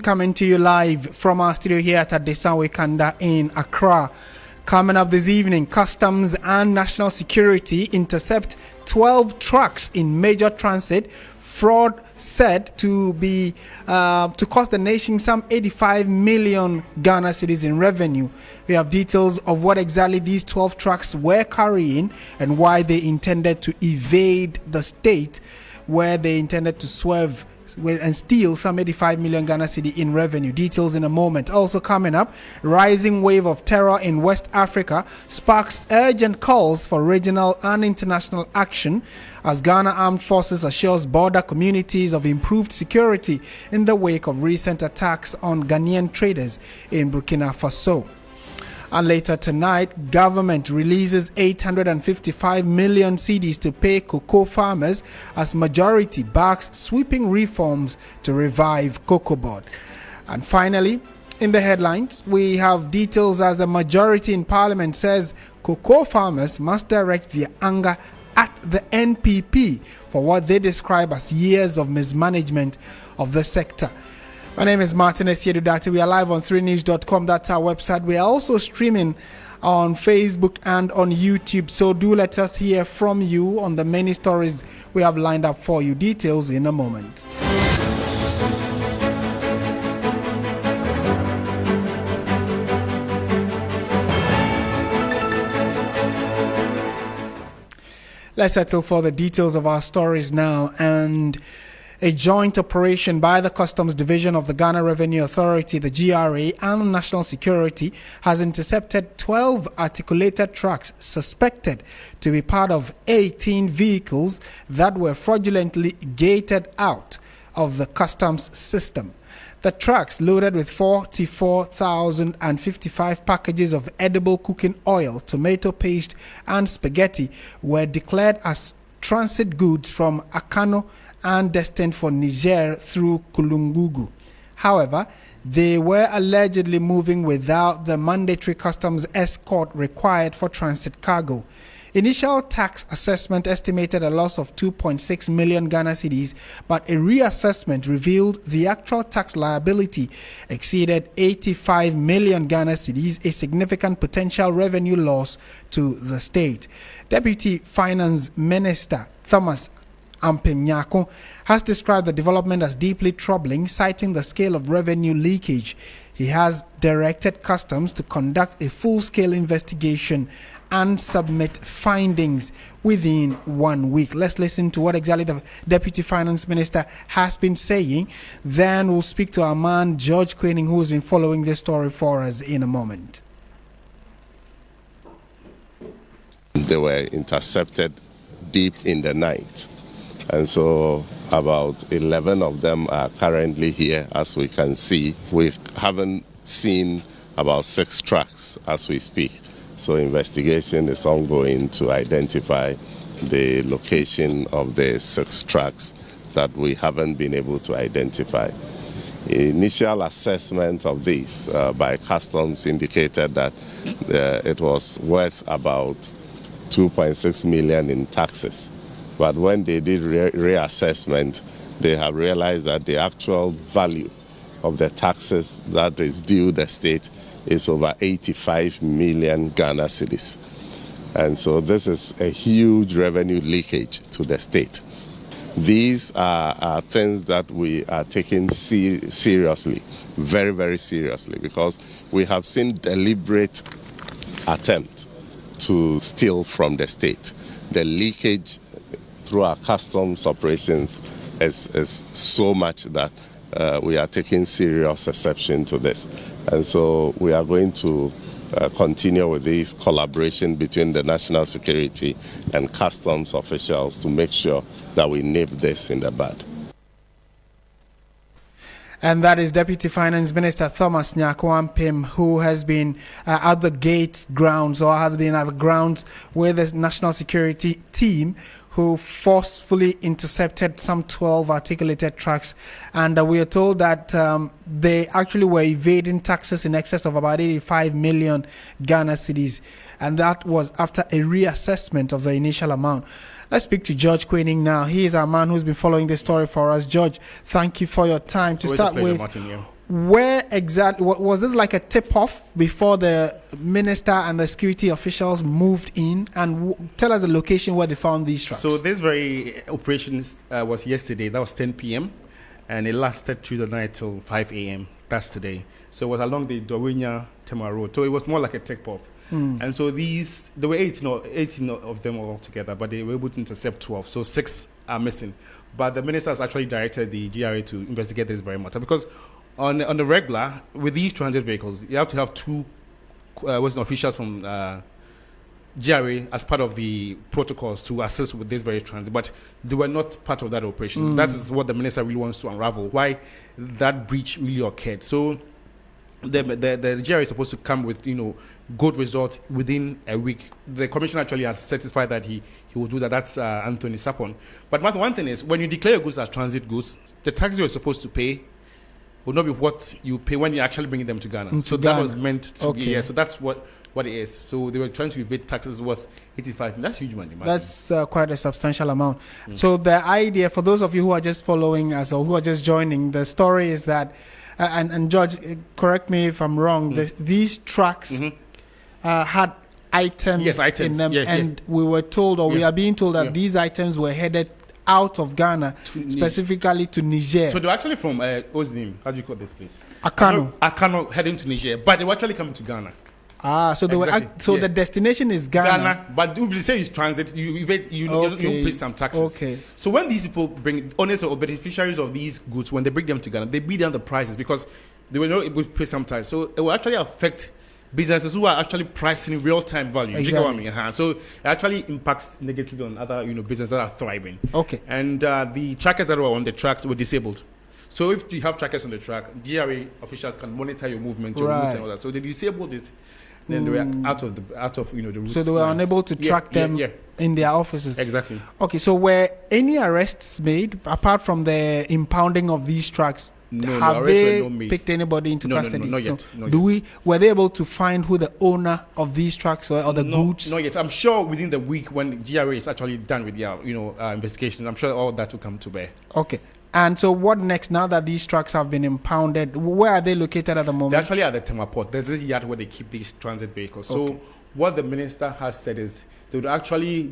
Coming to you live from our studio here at Adesanwe Kanda in Accra. Coming up this evening, Customs and National Security intercept 12 trucks in major transit. Fraud said to be to cost the nation some 85 million Ghana cedis in revenue. We have details of what exactly these 12 trucks were carrying and why they intended to evade the state, where they intended to swerve and steal some 85 million Ghana cedi in revenue. Details in a moment. Also coming up, rising wave of terror in West Africa sparks urgent calls for regional and international action as Ghana Armed Forces assures border communities of improved security in the wake of recent attacks on Ghanaian traders in Burkina Faso. And later tonight, government releases 855 million cedis to pay cocoa farmers as majority backs sweeping reforms to revive COCOBOD. And finally, in the headlines, we have details as the majority in parliament says cocoa farmers must direct their anger at the NPP for what they describe as years of mismanagement of the sector. My name is Martin Asiedu-Dartey. We are live on 3news.com. That's our website. We are also streaming on Facebook and on YouTube. So do let us hear from you on the many stories we have lined up for you. Details in a moment. Let's settle for the details of our stories now. And a joint operation by the Customs Division of the Ghana Revenue Authority, the GRA, and National Security has intercepted 12 articulated trucks suspected to be part of 18 vehicles that were fraudulently gated out of the customs system. The trucks, loaded with 44,055 packages of edible cooking oil, tomato paste, and spaghetti, were declared as transit goods from Akano and destined for Niger through Kulungugu. However, they were allegedly moving without the mandatory customs escort required for transit cargo. Initial tax assessment estimated a loss of 2.6 million Ghana cedis, but a reassessment revealed the actual tax liability exceeded 85 million Ghana cedis, a significant potential revenue loss to the state. Deputy Finance Minister Thomas Ampem has described the development as deeply troubling, citing the scale of revenue leakage. He has directed customs to conduct a full-scale investigation and submit findings within 1 week. Let's listen to what exactly the Deputy Finance Minister has been saying. Then we'll speak to our man, George Queening, who has been following this story for us in a moment. They were intercepted deep in the night. And so about 11 of them are currently here, as we can see. We haven't seen about 6 trucks as we speak. So investigation is ongoing to identify the location of the 6 trucks that we haven't been able to identify. Initial assessment of these by customs indicated that it was worth about 2.6 million in taxes. But when they did reassessment, they have realized that the actual value of the taxes that is due the state is over 85 million Ghana cedis. And so this is a huge revenue leakage to the state. These are things that we are taking seriously, very, very seriously, because we have seen deliberate attempt to steal from the state. The leakage through our customs operations is so much that we are taking serious exception to this. And so we are going to continue with this collaboration between the national security and customs officials to make sure that we nip this in the bud. And that is Deputy Finance Minister Thomas Ampem, who has been at the gates grounds, or has been at the grounds with the national security team, who forcefully intercepted some 12 articulated trucks. And we are told that they actually were evading taxes in excess of about 85 million Ghana cedis. And that was after a reassessment of the initial amount. Let's speak to George Queening now. He is our man who's been following this story for us. George, thank you for your time. To start with, Martin, where exactly was this like a tip-off before the minister and the security officials moved in? And tell us the location where they found these trucks. So this very operation was yesterday. That was 10 p.m. and it lasted through the night till 5 a.m. That's today. So it was along the Dorinya-Tema Road. So it was more like a tip-off. And so there were 18 of them all together, but they were able to intercept 12. So 6 are missing. But the minister has actually directed the GRA to investigate this very matter, because on the regular, with these transit vehicles, you have to have 2 officials from GRA as part of the protocols to assist with this very transit, but they were not part of that operation. That is what the minister really wants to unravel, why that breach really occurred. So the GRA is supposed to come with, good results within a week. The commission actually has certified that he will do that. That's Anthony Sapon. But one thing is, when you declare your goods as transit goods, the taxes you're supposed to pay will not be what you pay when you're actually bringing them to Ghana. That was meant to be. Yeah, so that's what it is. So they were trying to evade taxes worth 85 million. That's huge money. Martin. That's quite a substantial amount. So the idea, for those of you who are just following us or who are just joining, the story is that, and George, correct me if I'm wrong, these trucks had items in them, and we were told, or we are being told, that these items were headed out of Ghana, specifically to Niger. So they were actually from, what's the name? How do you call this place? Akano, heading to Niger, but they were actually coming to Ghana. So they were. The destination is Ghana. But if you say it's transit, you pay some taxes. Okay. So when these people bring owners or beneficiaries of these goods, when they bring them to Ghana, they beat down the prices because they were not able to pay some tax. So it will actually affect businesses who are actually pricing real-time value. Exactly. You know what I mean? So it actually impacts negatively on other businesses that are thriving. Okay. And the trackers that were on the tracks were disabled. So if you have trackers on the track, GRA officials can monitor your movement, your route and all that. So they disabled it. Then they were out of the route. So they were unable to track them in their offices. Exactly. Okay. So were any arrests made apart from the impounding of these trucks? No, have they picked anybody into custody? No, not yet. Were they able to find who the owner of these trucks or the goods? Not yet. I'm sure within the week when GRA is actually done with their investigations, I'm sure all that will come to bear. Okay. And so what next now that these trucks have been impounded? Where are they located at the moment? They're actually at the Tema Port. There's this yard where they keep these transit vehicles. So what the minister has said is they will actually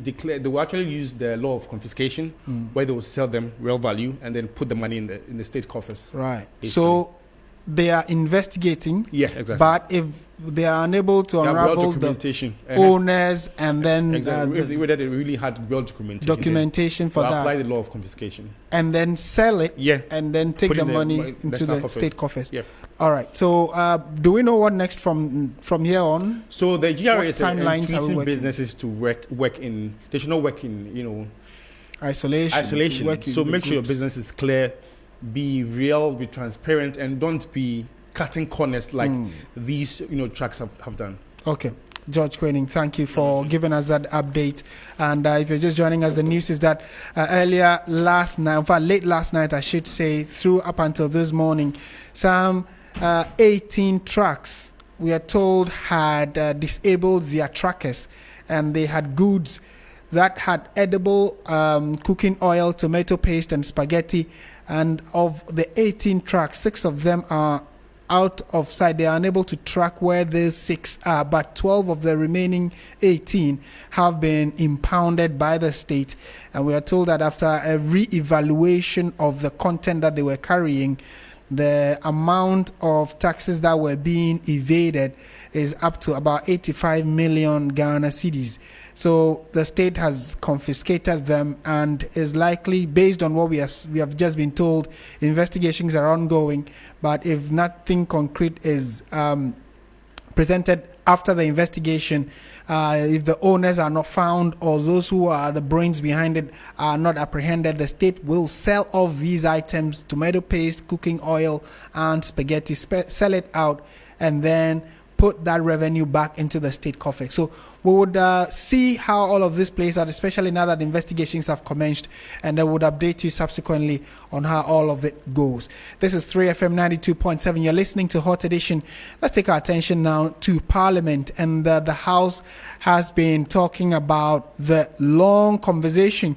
use the law of confiscation, where they will sell them real value and then put the money in the state coffers. Right. So they are investigating. Yeah, exactly. But if they are unable to unravel the owners and then whether they really had real documentation for that, apply the law of confiscation and then sell it. And then take the money into the state coffers. Yeah. All right. So do we know what next from here on? So the GRA is treating businesses to work in. They should not work in isolation. So make sure your business is clear, be real, be transparent, and don't be cutting corners like these trucks have done. Okay. George Quening, thank you for giving us that update. And if you're just joining us, the news is that earlier last night, in fact late last night I should say, through up until this morning, some 18 trucks, we are told, had disabled their trackers, and they had goods that had edible cooking oil, tomato paste and spaghetti. And of the 18 trucks, 6 of them are out of sight. They are unable to track where these 6 are, but 12 of the remaining 18 have been impounded by the state. And we are told that after a re-evaluation of the content that they were carrying, the amount of taxes that were being evaded is up to about 85 million Ghana cedis. So the state has confiscated them and is likely, based on what we have just been told, investigations are ongoing. But if nothing concrete is presented after the investigation, if the owners are not found or those who are the brains behind it are not apprehended, the state will sell off these items, tomato paste, cooking oil and spaghetti, sell it out, and then put that revenue back into the state coffers. So we would see how all of this plays out, especially now that investigations have commenced, and I would update you subsequently on how all of it goes. This is 3FM 92.7. You're listening to Hot Edition. Let's take our attention now to Parliament, and the House has been talking about the long conversation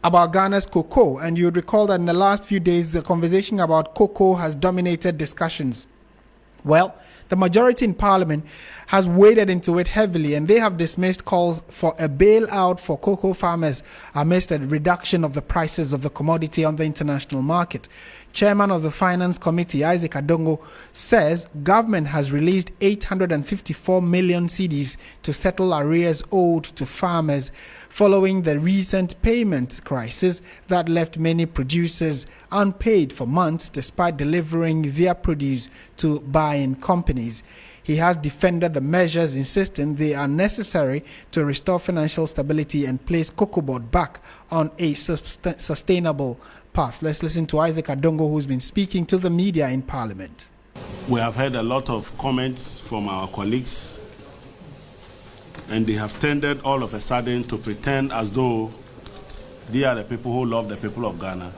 about Ghana's cocoa. And you'd recall that in the last few days, the conversation about cocoa has dominated discussions. Well, the majority in Parliament has waded into it heavily, and they have dismissed calls for a bailout for cocoa farmers amidst a reduction of the prices of the commodity on the international market. Chairman of the Finance Committee, Isaac Adongo, says government has released 854 million cedis to settle arrears owed to farmers following the recent payment crisis that left many producers unpaid for months despite delivering their produce to buying companies. He has defended the measures, insisting they are necessary to restore financial stability and place COCOBOD back on a sustainable path. Let's listen to Isaac Adongo, who's been speaking to the media in Parliament. We have heard a lot of comments from our colleagues, and they have tended all of a sudden to pretend as though they are the people who love the people of Ghana,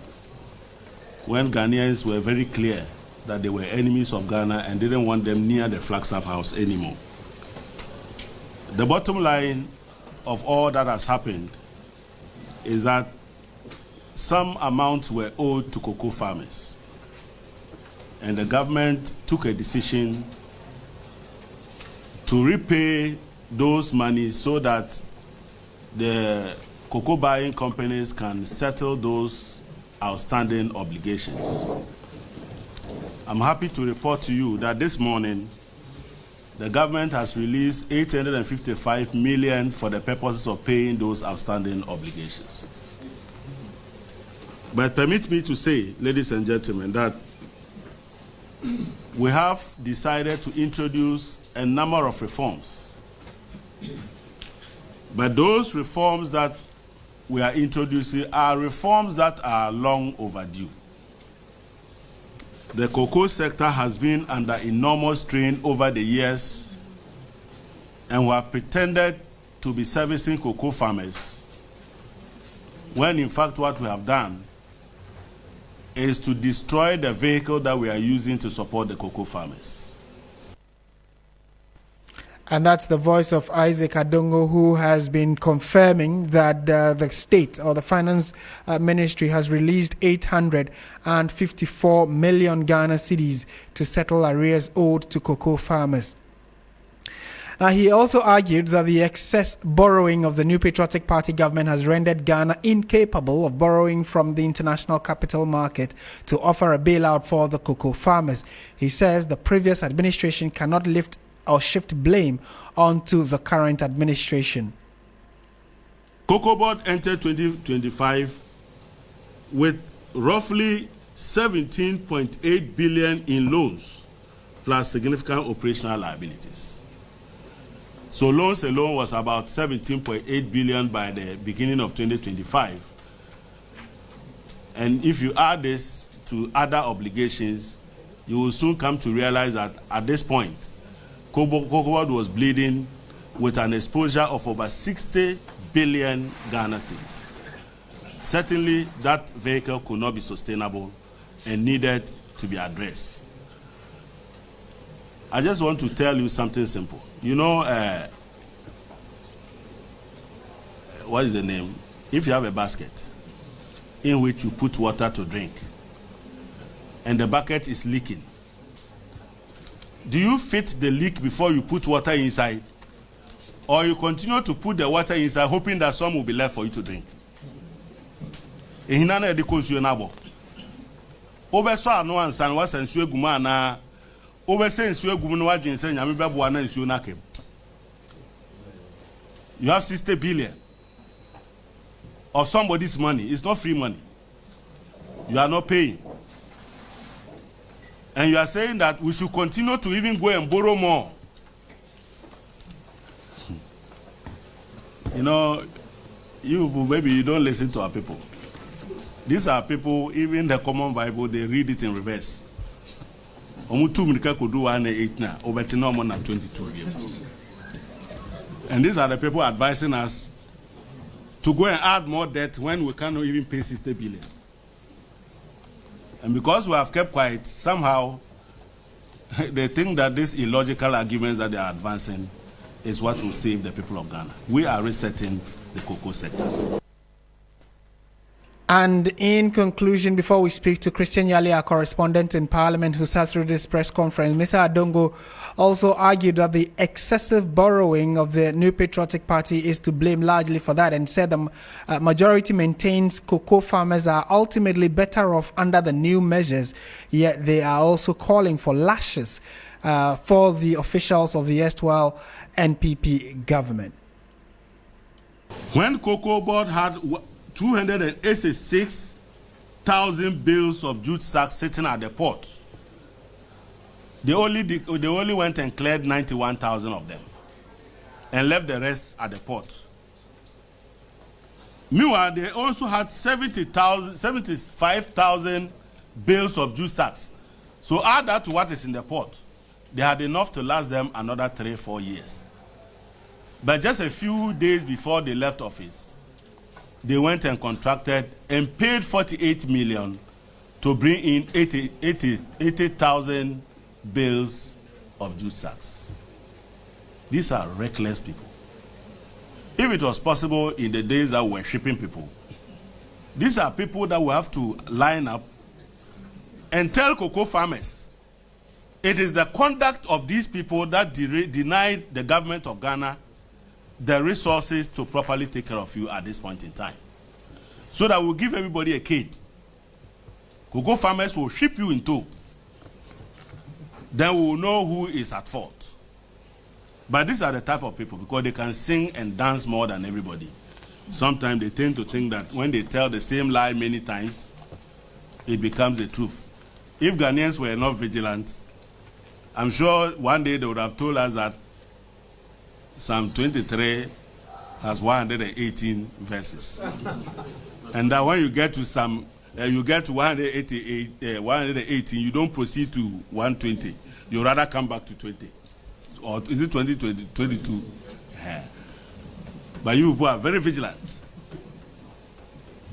when Ghanaians were very clear that they were enemies of Ghana and didn't want them near the Flagstaff House anymore. The bottom line of all that has happened is that some amounts were owed to cocoa farmers, and the government took a decision to repay those monies so that the cocoa buying companies can settle those outstanding obligations. I'm happy to report to you that this morning the government has released 855 million for the purposes of paying those outstanding obligations. But permit me to say, ladies and gentlemen, that we have decided to introduce a number of reforms. But those reforms that we are introducing are reforms that are long overdue. The cocoa sector has been under enormous strain over the years, and we have pretended to be servicing cocoa farmers, when in fact what we have done is to destroy the vehicle that we are using to support the cocoa farmers. And that's the voice of Isaac Adongo, who has been confirming that the state or the finance ministry has released 854 million Ghana cedis to settle arrears owed to cocoa farmers. Now, he also argued that the excess borrowing of the New Patriotic Party government has rendered Ghana incapable of borrowing from the international capital market to offer a bailout for the cocoa farmers. He says the previous administration cannot lift or shift blame onto the current administration. COCOBOD entered 2025 with roughly 17.8 billion in loans, plus significant operational liabilities. So loans alone was about 17.8 billion by the beginning of 2025. And if you add this to other obligations, you will soon come to realize that at this point, COCOBOD was bleeding with an exposure of over 60 billion Ghana cedis. Certainly, that vehicle could not be sustainable and needed to be addressed. I just want to tell you something simple. You know, what is the name? If you have a basket in which you put water to drink and the bucket is leaking, do you fit the leak before you put water inside? Or you continue to put the water inside hoping that some will be left for you to drink? You have 60 billion of somebody's money. It's not free money. You are not paying. And you are saying that we should continue to even go and borrow more. You know, maybe you don't listen to our people. These are people, even the common Bible, they read it in reverse. And these are the people advising us to go and add more debt when we cannot even pay 60 billion. And because we have kept quiet, somehow they think that these illogical arguments that they are advancing is what will save the people of Ghana. We are resetting the cocoa sector. And in conclusion, before we speak to Christian Yali, our correspondent in Parliament who sat through this press conference, Mr. Adongo also argued that the excessive borrowing of the New Patriotic Party is to blame largely for that, and said the majority maintains cocoa farmers are ultimately better off under the new measures, yet they are also calling for lashes for the officials of the erstwhile NPP government. When COCOBOD had 286,000 bales of jute sacks sitting at the port, they only went and cleared 91,000 of them and left the rest at the port. Meanwhile, they also had 75,000 bales of jute sacks. So add that to what is in the port. They had enough to last them another 3-4 years. But just a few days before they left office, they went and contracted and paid 48 million to bring in 80,000 bales of jute sacks. These are reckless people. If it was possible in the days that we were shipping people, these are people that will have to line up and tell cocoa farmers it is the conduct of these people that denied the government of Ghana the resources to properly take care of you at this point in time. So that we'll give everybody a cane. Cocoa farmers will ship you in tow. Then we will know who is at fault. But these are the type of people, because they can sing and dance more than everybody. Sometimes they tend to think that when they tell the same lie many times, it becomes the truth. If Ghanaians were not vigilant, I'm sure one day they would have told us that Psalm 23 has 118 verses. And that when you get to Psalm, you get to 118, you don't proceed to 120. You rather come back to 20. Or is it 20, 22? Yeah. But you people are very vigilant.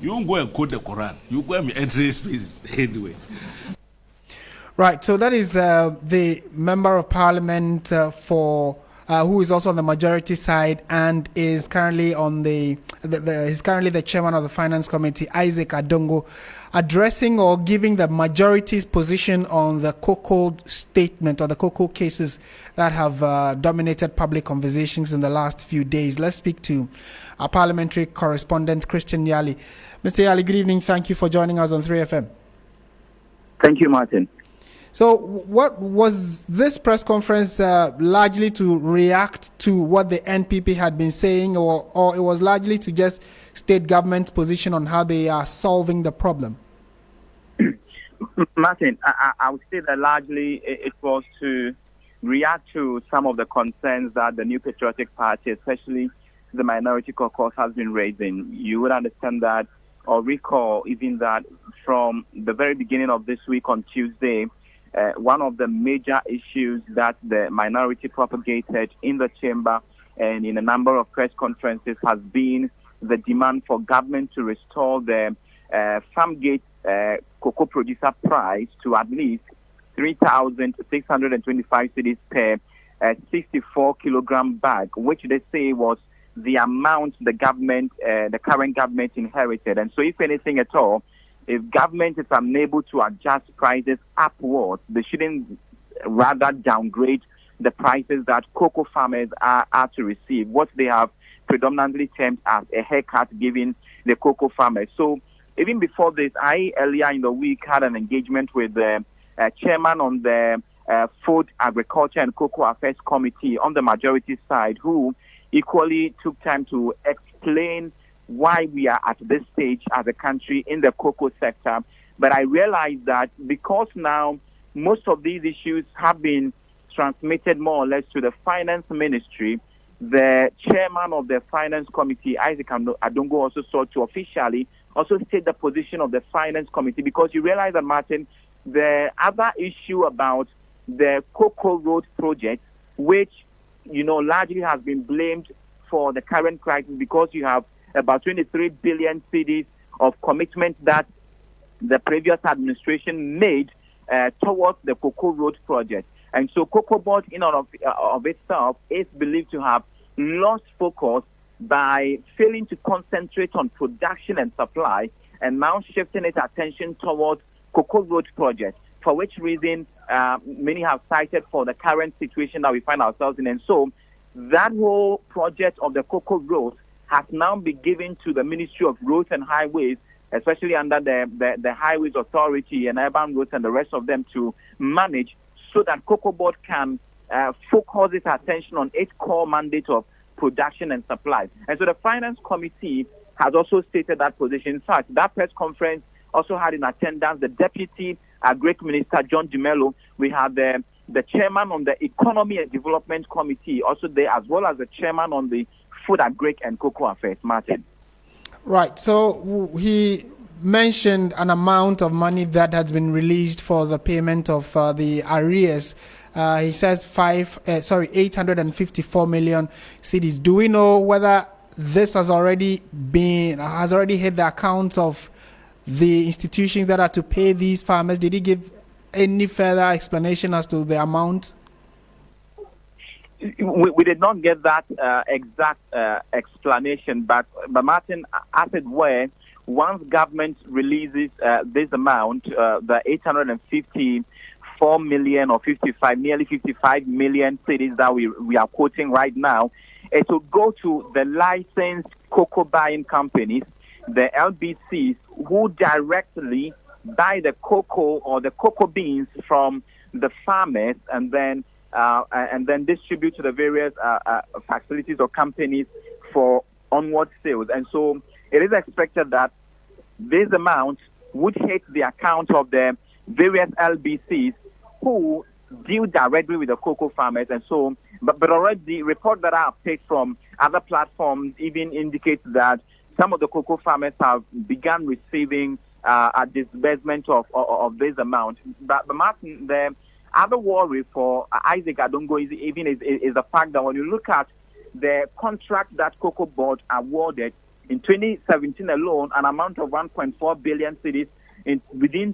You won't go and quote the Quran. You go and enter space anyway. Right, so that is the Member of Parliament who is also on the majority side and is currently on he's currently the chairman of the Finance Committee, Isaac Adongo, addressing or giving the majority's position on the cocoa statement or the cocoa cases that have dominated public conversations in the last few days. Let's speak to our parliamentary correspondent, Christian Yali. Mr. Yali, good evening. Thank you for joining us on 3FM. Thank you, Martin. So what was this press conference largely to react to what the NPP had been saying, or it was largely to just state government's position on how they are solving the problem? Martin, I would say that largely it was to react to some of the concerns that the New Patriotic Party, especially the minority caucus, has been raising. You would understand that or recall even that from the very beginning of this week on Tuesday, one of the major issues that the minority propagated in the chamber and in a number of press conferences has been the demand for government to restore the farmgate cocoa producer price to at least 3,625 cedis per 64-kilogram bag, which they say was the amount the current government inherited. And so if anything at all, if government is unable to adjust prices upwards, they shouldn't rather downgrade the prices that cocoa farmers are to receive, what they have predominantly termed as a haircut given the cocoa farmers. So even before this, I earlier in the week had an engagement with the chairman on the Food, Agriculture and Cocoa Affairs Committee on the majority side, who equally took time to explain why we are at this stage as a country in the cocoa sector. But I realized that because now most of these issues have been transmitted more or less to the finance ministry, the chairman of the finance committee, Isaac Adongo, also sought to officially also state the position of the finance committee, because you realize that, Martin, the other issue about the Cocoa Road project, which, largely has been blamed for the current crisis because you have about 23 billion cedis of commitment that the previous administration made towards the Cocoa Road project. And so COCOBOD in and of itself is believed to have lost focus by failing to concentrate on production and supply and now shifting its attention towards COCOBOD project, for which reason many have cited for the current situation that we find ourselves in. And so that whole project of the COCOBOD has now been given to the Ministry of Roads and Highways, especially under the Highways Authority and Urban Roads and the rest of them, to manage, so that COCOBOD can focus its attention on its core mandate of production and supply. And so the Finance Committee has also stated that position. In fact, that press conference also had in attendance the Deputy Agric Minister, John DeMello. We had the Chairman on the Economy and Development Committee also there, as well as the Chairman on the Food, Agric and Cocoa Affairs, Martin. Right. So he mentioned an amount of money that has been released for the payment of the arrears. He says 854 million cedis. Do we know whether this has already hit the accounts of the institutions that are to pay these farmers? Did he give any further explanation as to the amount? We did not get that exact explanation, but Martin, as it were, once government releases this amount, the 854 million or nearly 55 million cedis that we are quoting right now, it will go to the licensed cocoa buying companies, the LBCs, who directly buy the cocoa or the cocoa beans from the farmers and then distribute to the various facilities or companies for onward sales. And so it is expected that this amount would hit the account of the various LBCs who deal directly with the cocoa farmers. And so, but already the report that I have taken from other platforms even indicates that some of the cocoa farmers have begun receiving a disbursement of this amount. But Martin, the other worry for Isaac Adongo is the fact that when you look at the contract that COCOBOD awarded in 2017 alone, an amount of 1.4 billion cedis, within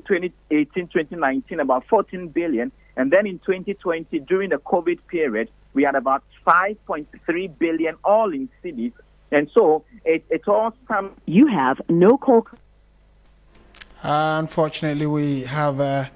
2018-2019 about 14 billion, and then in 2020 during the COVID period we had about 5.3 billion all in cedis. And so it all comes. You have no call. Unfortunately, we have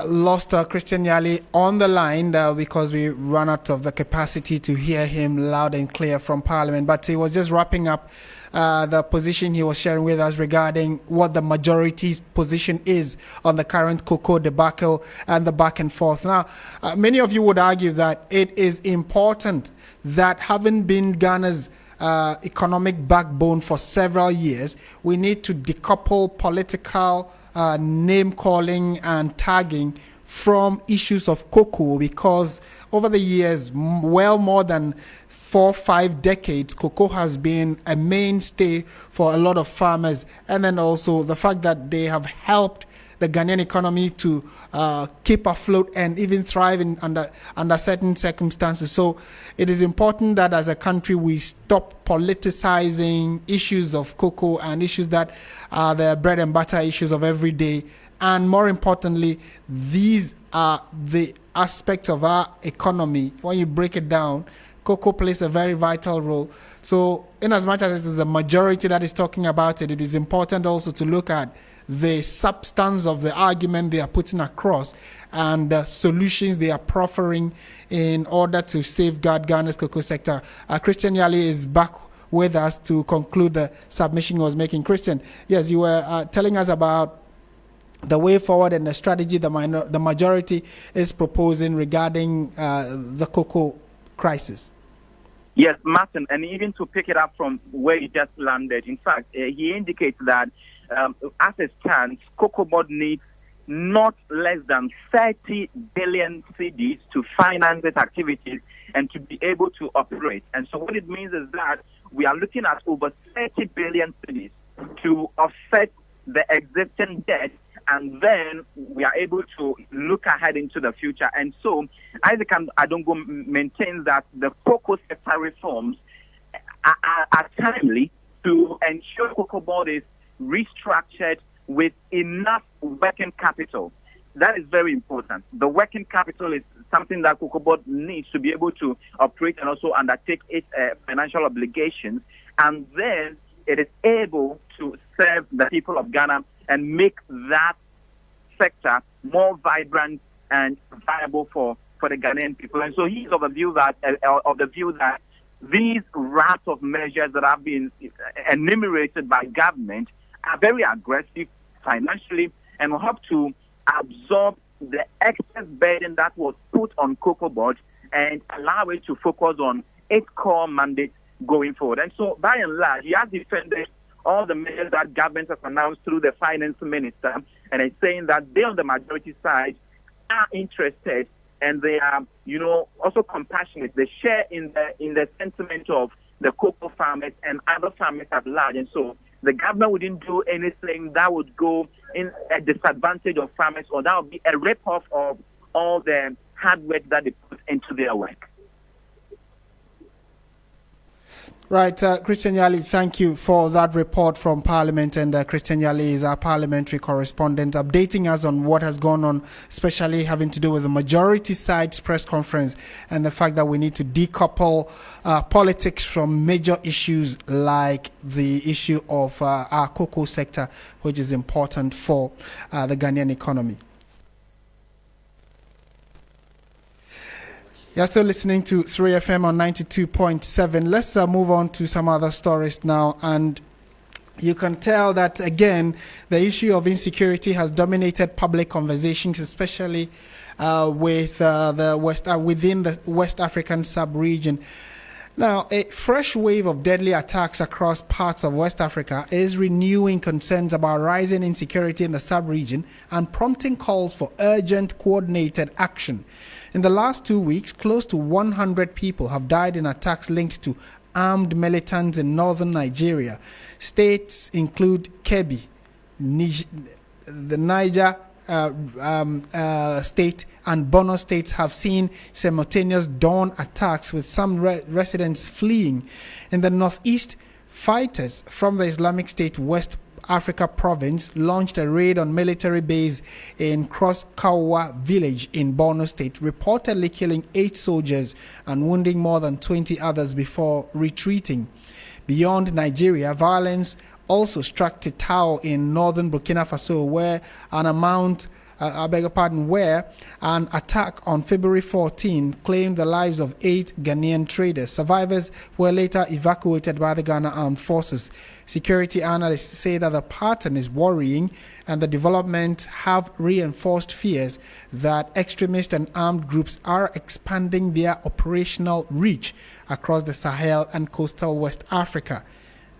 lost Christian Yali on the line because we ran out of the capacity to hear him loud and clear from Parliament. But he was just wrapping up the position he was sharing with us regarding what the majority's position is on the current cocoa debacle and the back and forth. Now, many of you would argue that it is important that, having been Ghana's economic backbone for several years, we need to decouple political name calling and tagging from issues of cocoa, because over the years, well more than 4-5 decades, cocoa has been a mainstay for a lot of farmers, and then also the fact that they have helped the Ghanaian economy to keep afloat and even thrive under certain circumstances. So it is important that as a country we stop politicizing issues of cocoa and issues that are the bread and butter issues of every day. And more importantly, these are the aspects of our economy. When you break it down, cocoa plays a very vital role. So in as much as it is a majority that is talking about it, it is important also to look at the substance of the argument they are putting across and the solutions they are proffering in order to safeguard Ghana's cocoa sector. Christian Yali is back with us to conclude the submission he was making. Christian, yes, you were telling us about the way forward and the strategy the majority is proposing regarding the cocoa crisis. Yes, Martin, and even to pick it up from where you just landed, in fact, he indicates that as it stands, COCOBOD needs not less than 30 billion cedis to finance its activities and to be able to operate. And so what it means is that we are looking at over 30 billion cedis to offset the existing debt, and then we are able to look ahead into the future. And so Isaac Adongo maintains that the cocoa sector reforms are timely to ensure COCOBOD is restructured with enough working capital. That is very important. The working capital is something that COCOBOD needs to be able to operate and also undertake its financial obligations, and then it is able to serve the people of Ghana and make that sector more vibrant and viable for the Ghanaian people. And so he's of the view that these raft of measures that have been enumerated by government are very aggressive financially and will help to absorb the excess burden that was put on COCOBOD and allow it to focus on its core mandate going forward. And so, by and large, he has defended all the measures that government has announced through the finance minister, and is saying that they on the majority side are interested and they are, also compassionate. They share in the sentiment of the cocoa farmers and other farmers at large. And so the government wouldn't do anything that would go in a disadvantage of farmers, or that would be a rip-off of all the hard work that they put into their work. Right, Christian Yali, thank you for that report from Parliament. And Christian Yali is our parliamentary correspondent, updating us on what has gone on, especially having to do with the majority side's press conference and the fact that we need to decouple politics from major issues like the issue of our cocoa sector, which is important for the Ghanaian economy. You're still listening to 3FM on 92.7. Let's move on to some other stories now. And you can tell that, again, the issue of insecurity has dominated public conversations, especially within the West African sub-region. Now, a fresh wave of deadly attacks across parts of West Africa is renewing concerns about rising insecurity in the sub-region and prompting calls for urgent coordinated action. In the last 2 weeks, close to 100 people have died in attacks linked to armed militants in northern Nigeria. States include Kebbi, the Niger state, and Borno states have seen simultaneous dawn attacks, with some residents fleeing. In the northeast, fighters from the Islamic State West Africa province launched a raid on military base in Cross Kawa village in Borno state, reportedly killing 8 soldiers and wounding more than 20 others before retreating. Beyond Nigeria, violence also struck Titao in northern Burkina Faso, where an attack on February 14 claimed the lives of 8 Ghanaian traders. Survivors were later evacuated by the Ghana Armed Forces. Security analysts say that the pattern is worrying, and the development have reinforced fears that extremist and armed groups are expanding their operational reach across the Sahel and coastal West Africa.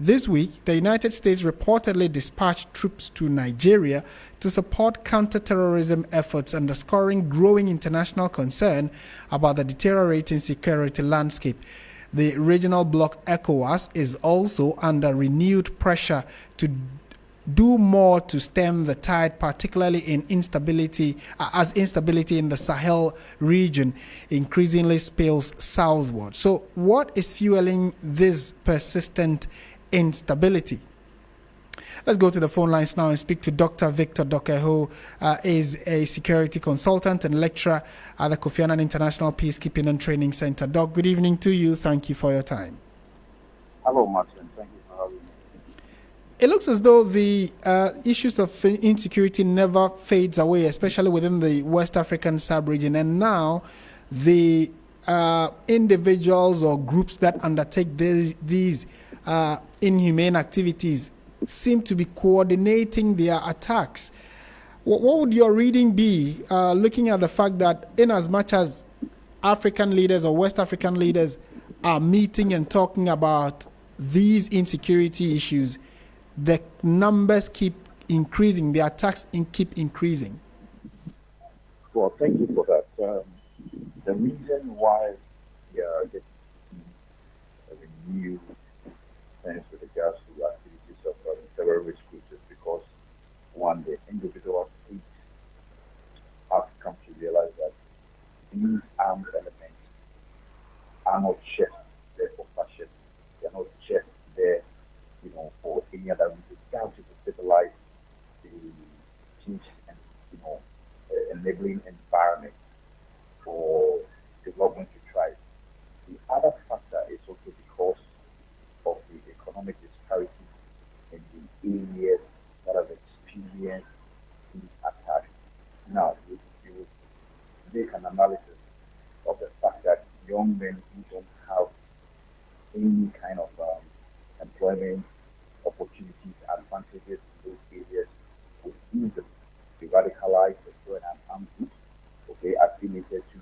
This week, the United States reportedly dispatched troops to Nigeria to support counter-terrorism efforts, underscoring growing international concern about the deteriorating security landscape. The regional bloc ECOWAS is also under renewed pressure to do more to stem the tide, particularly in instability in the Sahel region increasingly spills southward. So what is fueling this persistent instability? Let's go to the phone lines now and speak to Dr. Victor Doke, who is a security consultant and lecturer at the Kofi Annan International Peacekeeping and Training Center. Doc, good evening to you. Thank you for your time. Hello, Martin. Thank you for having me. It looks as though the issues of insecurity never fades away, especially within the West African sub-region. And now the individuals or groups that undertake these inhumane activities seem to be coordinating their attacks. What would your reading be, looking at the fact that in as much as African leaders or West African leaders are meeting and talking about these insecurity issues, the numbers keep increasing, the attacks keep increasing? Well, thank you for that. The reason why we are getting a renewed sense with regards to activities of terrorist groups is because, one, the individual states have come to realize that these armed elements are not just there for fashion. They are not just there, for any other reason. They have to stabilize the peace and, enabling environment for development to thrive. The other factor is also because of the economic disparity in the who don't have any kind of employment opportunities, advantages in those areas would easily be radicalized as well an armed group, okay, affiliated to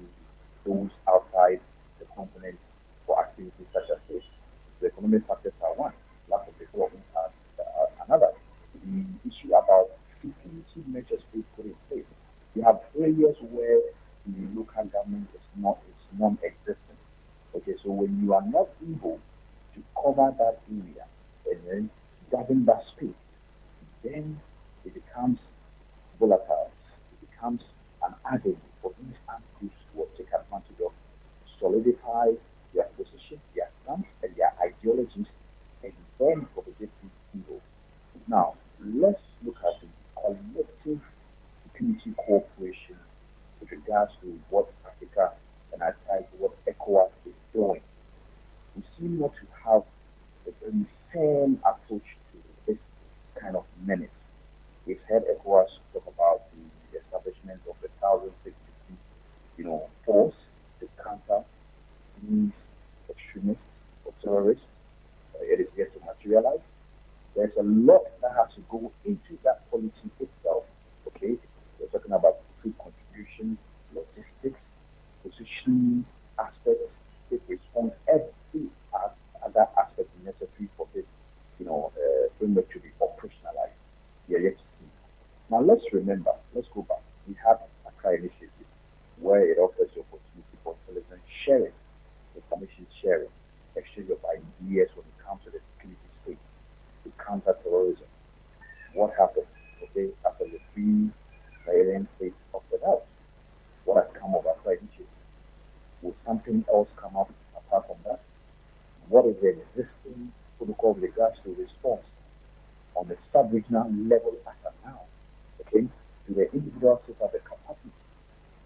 those outside the component for activities such as this. The economic factors are one, lack of development are another. The issue about security measures we put in place. You have areas where the local government is non-existent. Okay, so when you are not able to cover that area and then govern that space, then it becomes volatile. It becomes an avenue for these armed groups to take advantage of, solidify their position, their stance, and their ideologies, and then propagate these evil. Now, let's look at the collective security cooperation with regards to what Africa and I what ECOWAS is doing. We seem not to have a very firm approach to this kind of menace. We've heard ECOWAS talk about the establishment of the 1,650, force to counter these extremists or terrorists. It is yet to materialize. There's a lot that has to go into that policy itself. Okay, we're talking about food contribution, logistics, positioning aspects, it responds every other aspect necessary for this, framework to be operationalized. We are yet to see. Now let's go back. We have a Accra initiative where it offers the opportunity for intelligence sharing, information sharing, exchange of ideas when it comes to the security space, to counter terrorism. What happened? Okay, after the free Ghanaian state opted out, what has come of Accra initiative? Will something else come up apart from that? What is the existing protocol with regards to response on the sub-regional level as of now? Okay, do the individuals have the capacity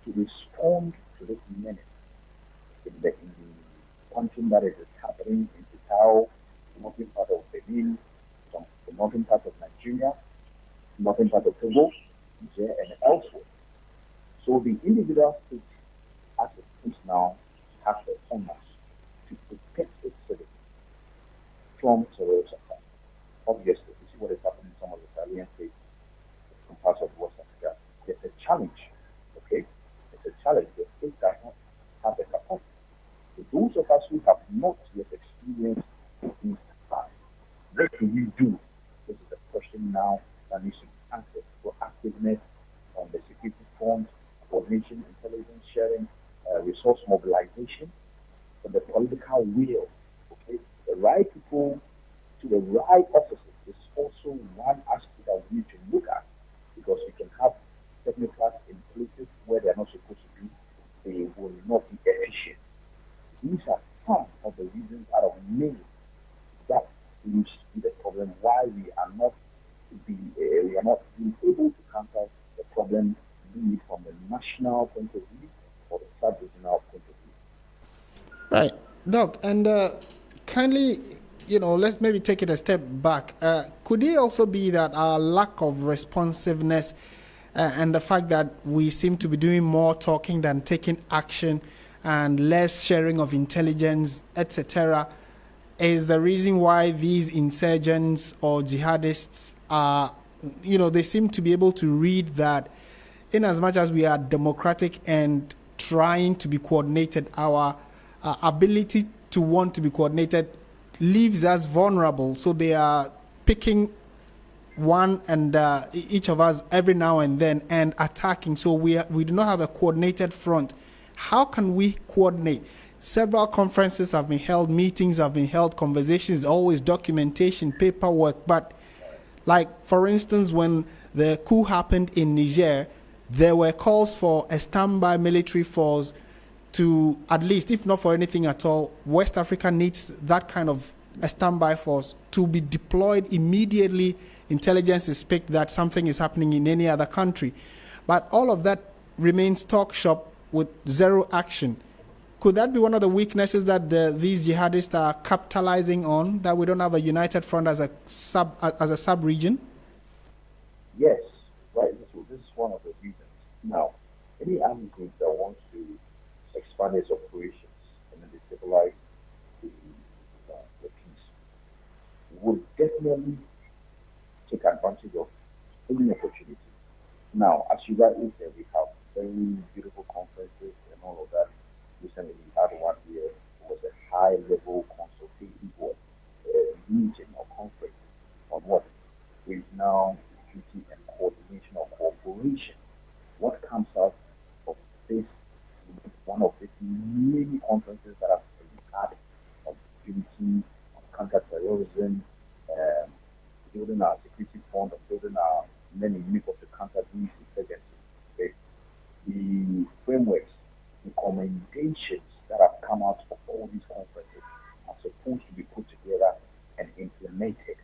to respond to this menace in the country that is happening in Tao, the northern part of Benin, the northern part of Nigeria, northern part of Togo, Niger, and elsewhere? So the individual states, as it is now, have the honor to protect its citizens from terrorist attacks. Obviously, you see what is happening in some of the Sahelian states, some parts of West Africa. It's a challenge, okay? It's a challenge. The state does not have the capacity. So those of us who have not yet experienced these attacks, what do we do? This is the question now that needs to be answered. Proactiveness on the security front, coordination, intelligence sharing, resource mobilization, and the political will. Okay, the right people to the right offices is also one aspect that we need to look at, because you can have technocrats in places where they are not supposed to be. They will not be efficient. These are some of the reasons out of many that seems to be the problem why we are not being able to counter the problem, be it from the national point of view or the sub-regional point of view. Right, Doc, and kindly, let's maybe take it a step back. Could it also be that our lack of responsiveness and the fact that we seem to be doing more talking than taking action and less sharing of intelligence, etc., is the reason why these insurgents or jihadists are, they seem to be able to read that in as much as we are democratic and trying to be coordinated, our ability to want to be coordinated leaves us vulnerable. So they are picking one and each of us every now and then and attacking. So we do not have a coordinated front. How can we coordinate? Several conferences have been held, meetings have been held, conversations, always documentation, paperwork. But like, for instance, when the coup happened in Niger, there were calls for a standby military force to, at least, if not for anything at all, West Africa needs that kind of a standby force to be deployed immediately. Intelligence is picked that something is happening in any other country. But all of that remains talk shop with zero action. Could that be one of the weaknesses that these jihadists are capitalizing on, that we don't have a united front as a sub-region? Yes, right. This is one of the reasons. Now, any armed group that wants to expand its operations and then destabilize really take advantage of any opportunity. Now, as you rightly said, we have very beautiful conferences and all of that. Recently, we had one here. It was a high-level consultative board meeting or conference on what regional security and coordination of cooperation. What comes out of this, one of the many conferences that have been had on security, on counter-terrorism, building our security fund, building our many units to counter these insurgencies. Okay? The frameworks, the recommendations that have come out of all these conferences are supposed to be put together and implemented.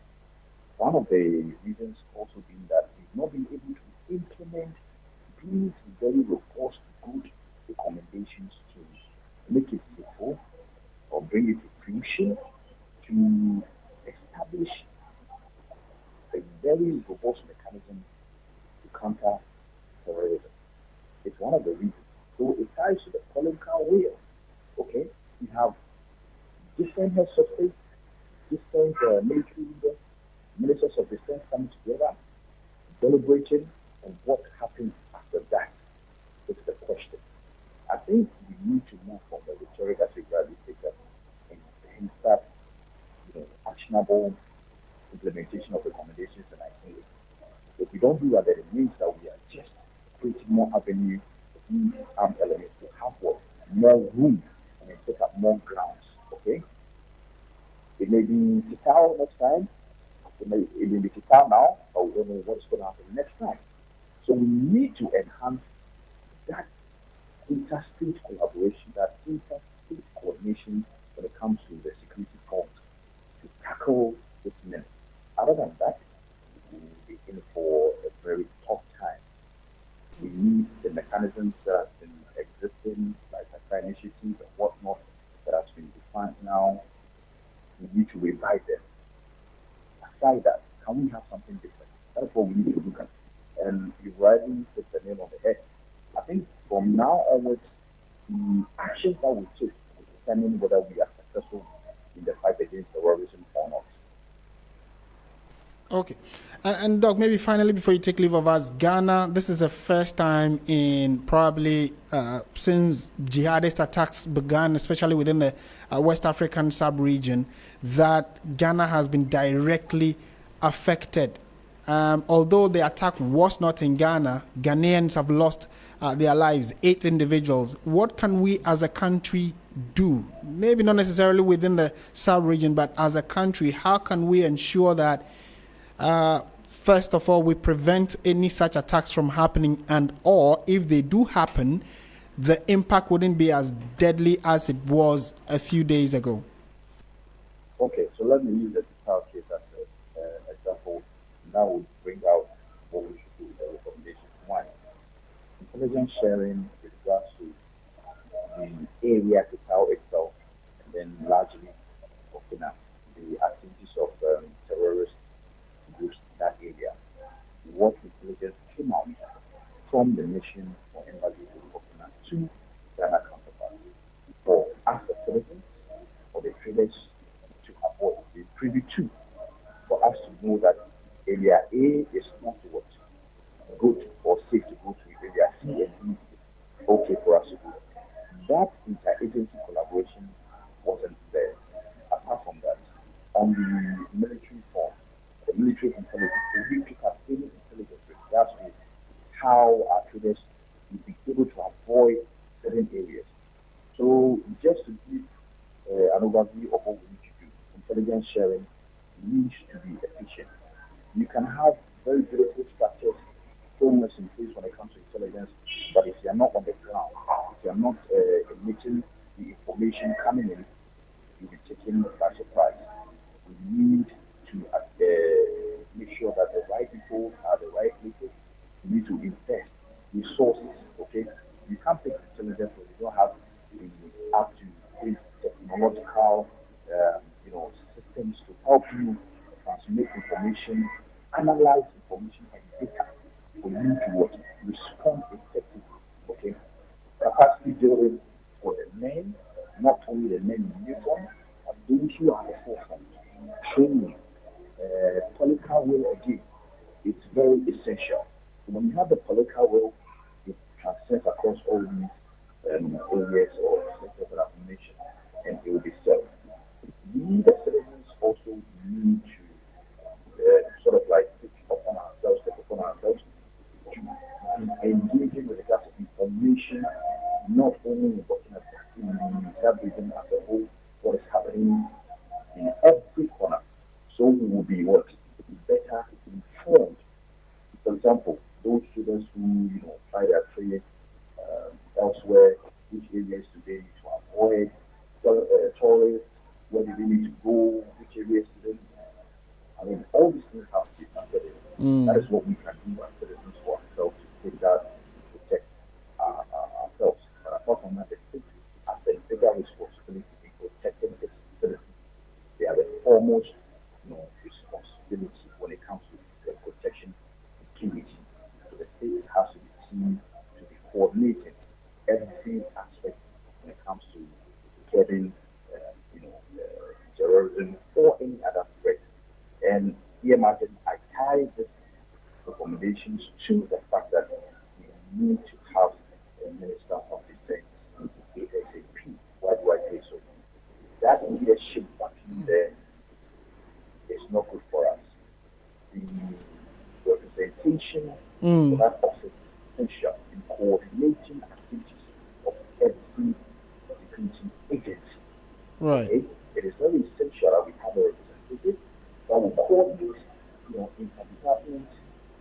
One of the reasons also being that we've not been able to implement these very robust, good recommendations to make it fruitful or bring it to fruition, to establish a very robust mechanism to counter terrorism. It's one of the reasons. So it ties to the political wheel. Okay? We have different heads of state, different military leaders, ministers of defense coming together, deliberating, and what happens after that is the question. I think we need to move from the rhetoric as we gradually take up and start actionable implementation of recommendations and ideas. If we don't do that, then it means that we are just creating more avenue for these armed elements to have what? More room and then take up more grounds. Okay? It may be Kitao next time. It may be Kitao now, but we don't know what's going to happen next time. So we need to enhance that interstate collaboration, that interstate coordination when it comes to the security front to tackle this menace. Other than that, we will be in for a very tough time. We need the mechanisms that have been existing, like the initiative and whatnot, that has been defined now. We need to revive them. Aside that, can we have something different? That's what we need to look at. And you've rightly put the nail on the head. I think from now onwards, the actions that we take will determine whether we are successful in the fight against terrorism or not. Okay. And Doc, maybe finally, before you take leave of us, Ghana, this is the first time in probably since jihadist attacks began, especially within the West African sub-region, that Ghana has been directly affected. Although the attack was not in Ghana, Ghanaians have lost their lives, 8 individuals. What can we as a country do? Maybe not necessarily within the sub-region, but as a country, how can we ensure that first of all, we prevent any such attacks from happening, and or if they do happen, the impact wouldn't be as deadly as it was a few days ago? Okay, so let me use the Total case as an example. That would bring out what we should do with the recommendations. One, intelligence sharing with regards to the area Total itself, and then largely Burkina, the activities of terrorists groups in that area. What intelligence came out from the mission or embassy to Burkina to Ghana counterparts for us as citizens or the traders to avoid the privy to, for us to know that area A is not what good or safe to go to, area C and D is okay for us to go. That interagency collaboration wasn't there. Apart from that, on the military front, the military intelligence, we pick up any intelligence with regards to how our traders will be able to avoid certain areas. So just to give an overview of what we need to do, intelligence sharing needs to be efficient. You can have very beautiful structures, frameworks in place when it comes to intelligence, but if you are not on the ground, if you are not emitting the information coming in, you'll be taken by surprise. We need to make sure that the right people are at the right places. We need to invest resources, okay? You can't take intelligence when you don't have the up-to-date technological systems to help you transmit information, analyze information and data for you to respond effectively, okay? Capacity building for the men, not only the men in uniform, but those who are the forefront, training, with, where do they need to go, which areas do they need. I mean, all these things have to be factored in. That is what we can do as citizens for ourselves to take that, to protect ourselves. But apart from that, the state has a bigger responsibility in protecting its citizens. They are the foremost responsibility when it comes to the protection of security. So the state has to be seen to be coordinating every aspect when it comes to curbing terrorism or any other threat. And here, Martin, I tie these recommendations to the fact that we need to have a Minister of Defense ASAP. Why do I say so? That leadership back in there is not good for us. The representation for that office is essential in coordinating activities of every security agency. Right. Okay? It is very essential that we have a representative that will coordinate, interdepartment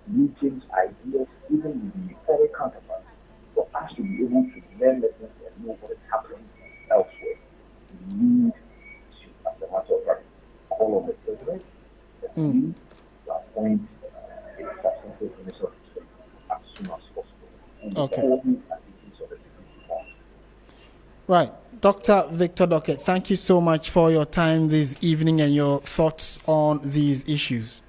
meetings, ideas, even with the foreign counterparts, for us to be able to learn lessons and know what is happening elsewhere. We need to, as a matter of fact, call on the president and to appoint a substantive minister of defense as soon as possible. And coordinate activities of the security force. Right. Dr. Victor Dockett, thank you so much for your time this evening and your thoughts on these issues.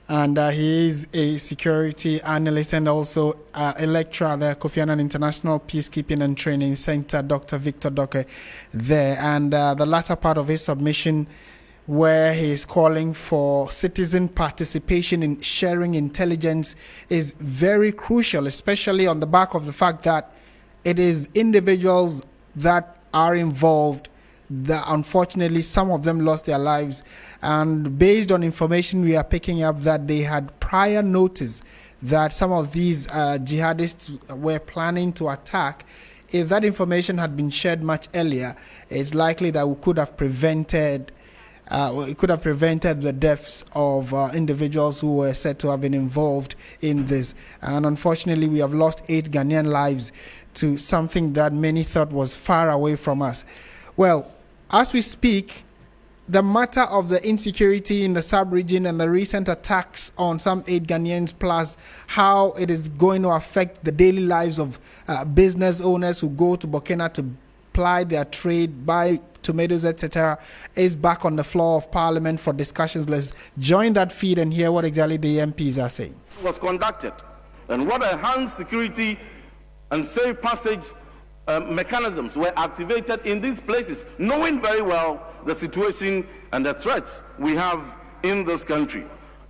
And he is a security analyst and also a lecturer at the Kofi Annan International Peacekeeping and Training Center, Dr. Victor Dockett there. And the latter part of his submission, where he is calling for citizen participation in sharing intelligence, is very crucial, especially on the back of the fact that it is individuals that are involved that unfortunately some of them lost their lives, and based on information we are picking up that they had prior notice that some of these jihadists were planning to attack. If that information had been shared much earlier, it's likely that we could have prevented the deaths of individuals who were said to have been involved in this. And unfortunately, we have lost 8 Ghanaian lives to something that many thought was far away from us. Well, as we speak, the matter of the insecurity in the sub-region and the recent attacks on some 8 Ghanaians, plus how it is going to affect the daily lives of business owners who go to Burkina to ply their trade, buy tomatoes, etc., is back on the floor of Parliament for discussions. Let's join that feed and hear what exactly the MPs are saying. Was conducted, and what enhanced security and safe passage mechanisms were activated in these places, knowing very well the situation and the threats we have in this country.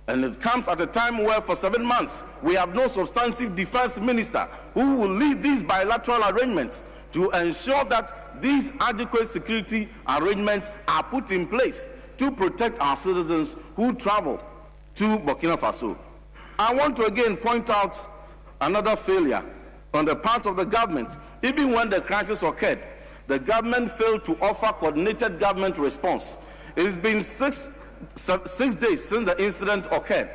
And it comes at a time where for 7 months we have no substantive defense minister who will lead these bilateral arrangements to ensure that these adequate security arrangements are put in place to protect our citizens who travel to Burkina Faso. I want to again point out another failure on the part of the government. Even when the crisis occurred, the government failed to offer coordinated government response. It has been six days since the incident occurred,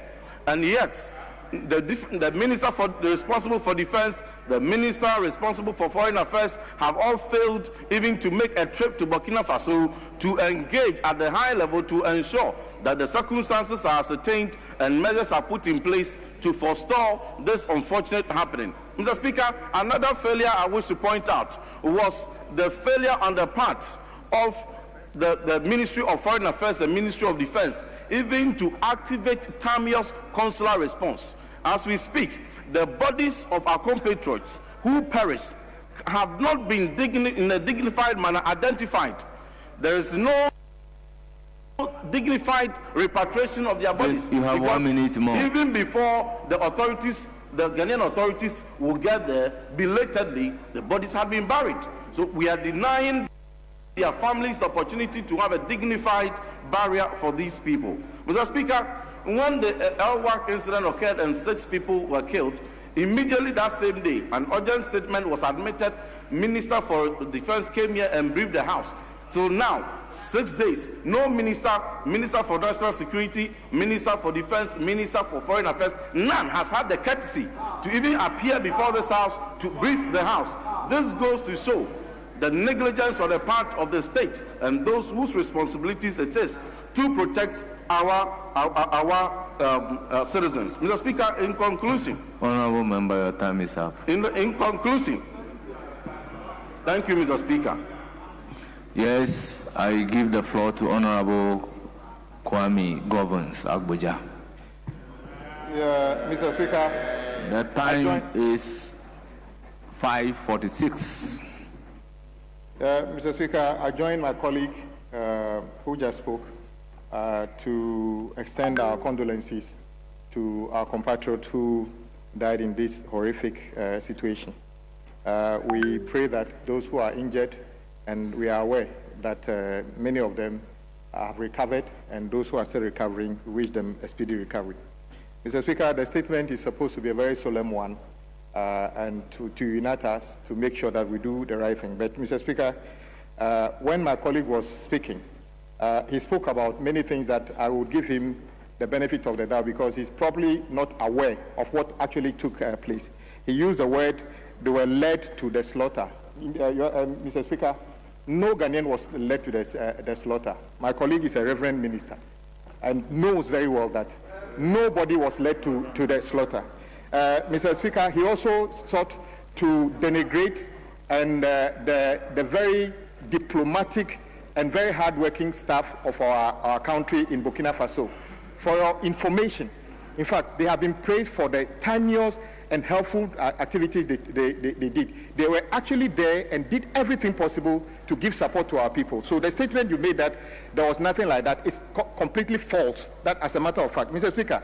and yet the minister responsible for defense, the minister responsible for foreign affairs have all failed even to make a trip to Burkina Faso to engage at the high level to ensure that the circumstances are ascertained and measures are put in place to forestall this unfortunate happening. Mr. Speaker, another failure I wish to point out was the failure on the part of the Ministry of Foreign Affairs and Ministry of Defense even to activate TAMIO's consular response. As we speak, the bodies of our compatriots who perished have not been in a dignified manner identified. There is no dignified repatriation of their bodies. Yes, you have 1 minute more. Even before the authorities, the Ghanaian authorities will get there, belatedly, the bodies have been buried. So we are denying their families the opportunity to have a dignified burial for these people. Mr. Speaker, when the Elwak incident occurred and 6 people were killed, immediately that same day, an urgent statement was admitted. Minister for Defense came here and briefed the House. Till now, 6 days, no minister for national security, minister for defense, minister for foreign affairs, none has had the courtesy to even appear before this House to brief the House. This goes to show the negligence on the part of the state and those whose responsibilities it is to protect our citizens. Mr. Speaker, in conclusion. Honorable member, your time is up. In conclusion. Thank you, Mr. Speaker. Yes, I give the floor to Honorable Kwame Governs Agboja. Mr. Speaker. The time is 5:46. Mr. Speaker, I join my colleague who just spoke to extend our condolences to our compatriots who died in this horrific situation. We pray that those who are injured, and we are aware that many of them have recovered, and those who are still recovering, we wish them a speedy recovery. Mr. Speaker, the statement is supposed to be a very solemn one and to unite us to make sure that we do the right thing. But, Mr. Speaker, when my colleague was speaking, he spoke about many things that I would give him the benefit of the doubt because he's probably not aware of what actually took place. He used the word, they were led to the slaughter. Mr. Speaker, no Ghanaian was led to the slaughter. My colleague is a reverend minister and knows very well that nobody was led to the slaughter. Mr. Speaker, he also sought to denigrate and the very diplomatic and very hardworking staff of our country in Burkina Faso. For your information, in fact, they have been praised for the timeous and helpful activities they did. They were actually there and did everything possible to give support to our people. So the statement you made that there was nothing like that is completely false, that as a matter of fact. Mr. Speaker,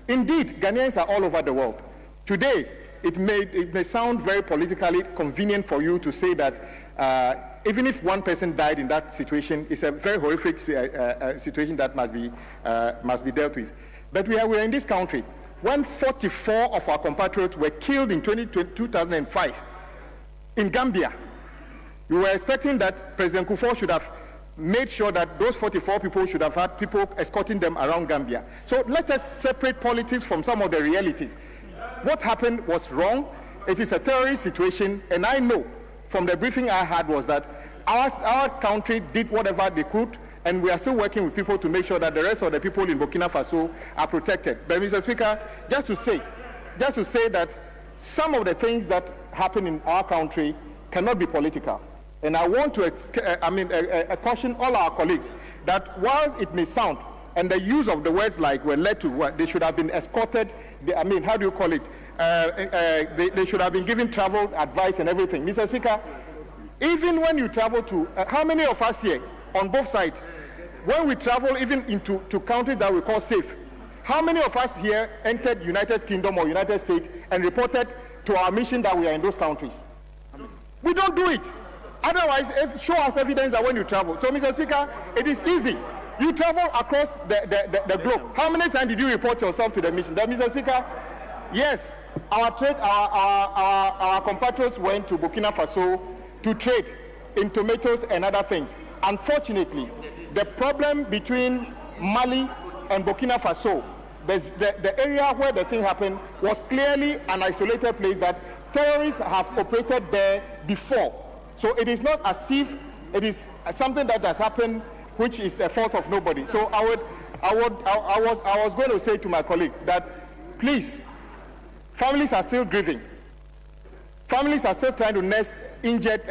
indeed, Ghanaians are all over the world. Today, it may sound very politically convenient for you to say that even if one person died in that situation, it's a very horrific situation that must be dealt with. But we are in this country when 44 of our compatriots were killed in 2005 in Gambia. You were expecting that President Kufuor should have made sure that those 44 people should have had people escorting them around Gambia. So let us separate politics from some of the realities. What happened was wrong. It is a terrorist situation, and I know from the briefing I had was that our country did whatever they could, and we are still working with people to make sure that the rest of the people in Burkina Faso are protected. But, Mr. Speaker, just to say that some of the things that happen in our country cannot be political. And I want to caution all our colleagues that whilst it may sound, and the use of the words like were led to what, they should have been escorted, how do you call it? They should have been given travel advice and everything. Mr. Speaker, even when you travel to, how many of us here on both sides, when we travel even into countries that we call safe, how many of us here entered United Kingdom or United States and reported to our mission that we are in those countries? We don't do it. Otherwise, show us evidence that when you travel. So, Mr. Speaker, it is easy. You travel across the globe. How many times did you report yourself to the mission? Mr. Speaker, yes, our compatriots went to Burkina Faso to trade in tomatoes and other things. Unfortunately, the problem between Mali and Burkina Faso, the area where the thing happened was clearly an isolated place that terrorists have operated there before. So it is not as if it is something that has happened which is a fault of nobody. So I was going to say to my colleague that please, families are still grieving. Families are still trying to nurse injured